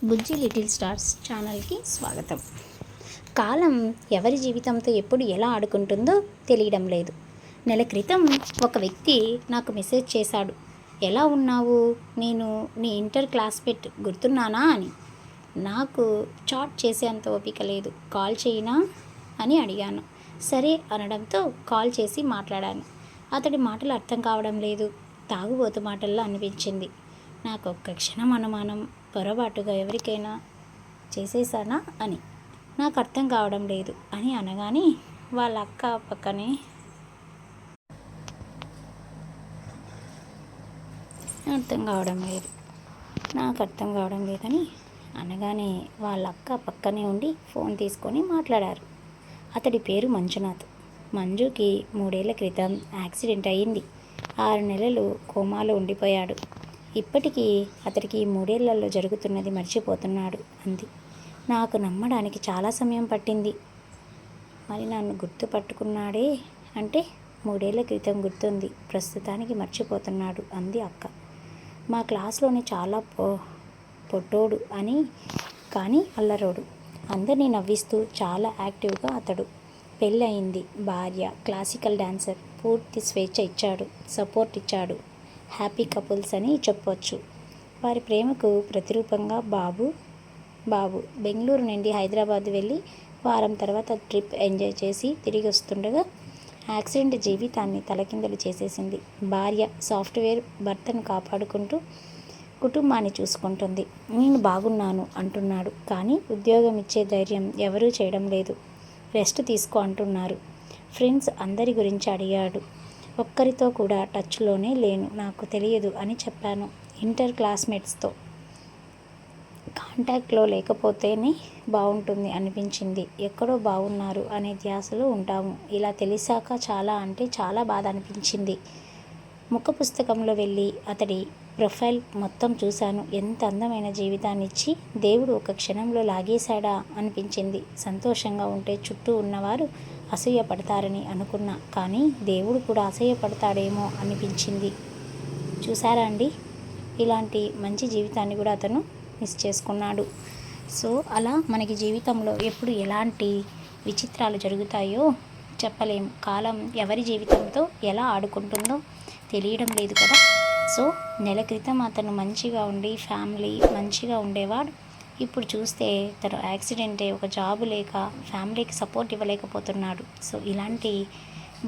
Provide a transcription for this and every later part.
బుజ్జి little stars ఛానల్కి స్వాగతం. కాలం ఎవరి జీవితంతో ఎప్పుడు ఎలా ఆడుకుంటుందో తెలియడం లేదు. నెల క్రితం ఒక వ్యక్తి నాకు మెసేజ్ చేశాడు, ఎలా ఉన్నావు, నేను నీ ఇంటర్ క్లాస్మేట్ గుర్తున్నానా అని. నాకు చాట్ చేసేంత ఓపిక లేదు, కాల్ చేయినా అని అడిగాను. సరే అనడంతో కాల్ చేసి మాట్లాడాను. అతడి మాటలు అర్థం కావడం లేదు, తాగుబోతు మాటల్లో అనిపించింది. నాకు ఒక్క క్షణం అనుమానం, పొరపాటుగా ఎవరికైనా చేసేసానా అని. నాకు అర్థం కావడం లేదు అని అనగానే వాళ్ళ అక్క పక్కనే అర్థం కావడం లేదు నాకు అర్థం కావడం లేదని అనగానే వాళ్ళ అక్క పక్కనే ఉండి ఫోన్ తీసుకొని మాట్లాడారు. అతడి పేరు మంజునాథ్. మంజుకి 3 ఏళ్ల క్రితం యాక్సిడెంట్ అయ్యింది. 6 నెలలు కోమాలో ఉండిపోయాడు. ఇప్పటికీ అతడికి 3 ఏళ్లలో జరుగుతున్నది మర్చిపోతున్నాడు అంది. నాకు నమ్మడానికి చాలా సమయం పట్టింది. మరి నన్ను గుర్తుపట్టుకున్నాడే అంటే 3 ఏళ్ల క్రితం గుర్తుంది, ప్రస్తుతానికి మర్చిపోతున్నాడు అంది అక్క. మా క్లాస్లోనే చాలా పొట్టోడు అని, కానీ అల్లరోడు. అందరినీ నవ్విస్తూ చాలా యాక్టివ్గా అతడు. పెళ్ళయింది, భార్య క్లాసికల్ డాన్సర్. పూర్తి స్వేచ్ఛ ఇచ్చాడు, సపోర్ట్ ఇచ్చాడు. హ్యాపీ కపుల్స్ అని చెప్పొచ్చు. వారి ప్రేమకు ప్రతిరూపంగా బాబు బెంగళూరు నుండి హైదరాబాద్ వెళ్ళి వారం తర్వాత ట్రిప్ ఎంజాయ్ చేసి తిరిగి వస్తుండగా యాక్సిడెంట్ జీవితాన్ని తలకిందులు చేసేసింది. భార్య సాఫ్ట్వేర్, భర్తను కాపాడుకుంటూ కుటుంబాన్ని చూసుకుంటుంది. నేను బాగున్నాను అంటున్నాడు, కానీ ఉద్యోగం ఇచ్చే ధైర్యం ఎవరూ చేయడం లేదు. రెస్ట్ తీసుకో అంటున్నారు. ఫ్రెండ్స్ అందరి గురించి అడిగాడు. ఒక్కరితో కూడా టచ్లోనే లేను, నాకు తెలియదు అని చెప్పాను. ఇంటర్ క్లాస్మేట్స్తో కాంటాక్ట్లో లేకపోతేనే బాగుంటుంది అనిపించింది. ఎక్కడో బాగున్నారు అనే ధ్యాసలో ఉంటాము. ఇలా తెలిసాక చాలా బాధ అనిపించింది. ముఖ పుస్తకంలో వెళ్ళి అతడి ప్రొఫైల్ మొత్తం చూశాను. ఎంత అందమైన జీవితాన్ని ఇచ్చి దేవుడు ఒక క్షణంలో లాగేశాడా అనిపించింది. సంతోషంగా ఉంటే చుట్టూ ఉన్నవారు అసూయపడతారని అనుకున్నా, కానీ దేవుడు కూడా అసూయపడతాడేమో అనిపించింది. చూసారా అండి, ఇలాంటి మంచి జీవితాన్ని కూడా అతను మిస్ చేసుకున్నాడు. సో అలా మనకి జీవితంలో ఎప్పుడు ఎలాంటి విచిత్రాలు జరుగుతాయో చెప్పలేము. కాలం ఎవరి జీవితంతో ఎలా ఆడుకుంటుందో తెలియడం లేదు కదా. సో నెల క్రితం అతను మంచిగా ఉండి ఫ్యామిలీ మంచిగా ఉండేవాడు. ఇప్పుడు చూస్తే తను యాక్సిడెంట్ అయ్యి ఒక జాబ్ లేక ఫ్యామిలీకి సపోర్ట్ ఇవ్వలేకపోతున్నాడు. సో ఇలాంటి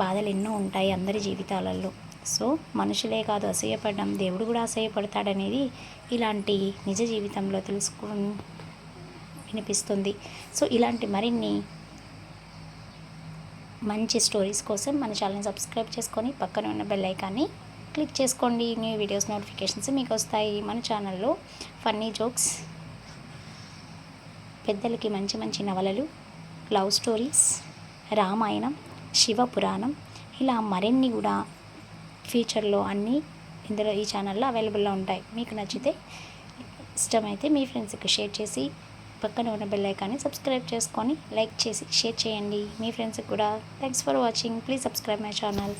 బాధలు ఎన్నో ఉంటాయి అందరి జీవితాలలో. సో మనుషులే కాదు అసూయపడడం, దేవుడు కూడా అసూయపడతాడనేది ఇలాంటి నిజ జీవితంలో వినిపిస్తుంది. సో ఇలాంటి మరిన్ని మంచి స్టోరీస్ కోసం మన ఛానల్ని సబ్స్క్రైబ్ చేసుకొని పక్కన ఉన్న బెల్ ఐకాన్ని క్లిక్ చేసుకోండి. న్యూ వీడియోస్ నోటిఫికేషన్స్ మీకు వస్తాయి. మన ఛానల్లో ఫన్నీ జోక్స్, పెద్దలకి మంచి మంచి నవలలు, లవ్ స్టోరీస్, రామాయణం, శివపురాణం, ఇలా మరిన్ని కూడా ఫ్యూచర్లో అన్నీ ఇందులో ఈ ఛానల్లో అవైలబుల్లో ఉంటాయి. మీకు నచ్చితే ఇష్టమైతే మీ ఫ్రెండ్స్కి షేర్ చేసి పక్కన ఉన్న బెల్ ఐకాన్ని సబ్స్క్రైబ్ చేసుకొని లైక్ చేసి షేర్ చేయండి మీ ఫ్రెండ్స్కి కూడా. Thanks for watching. Please subscribe my channel.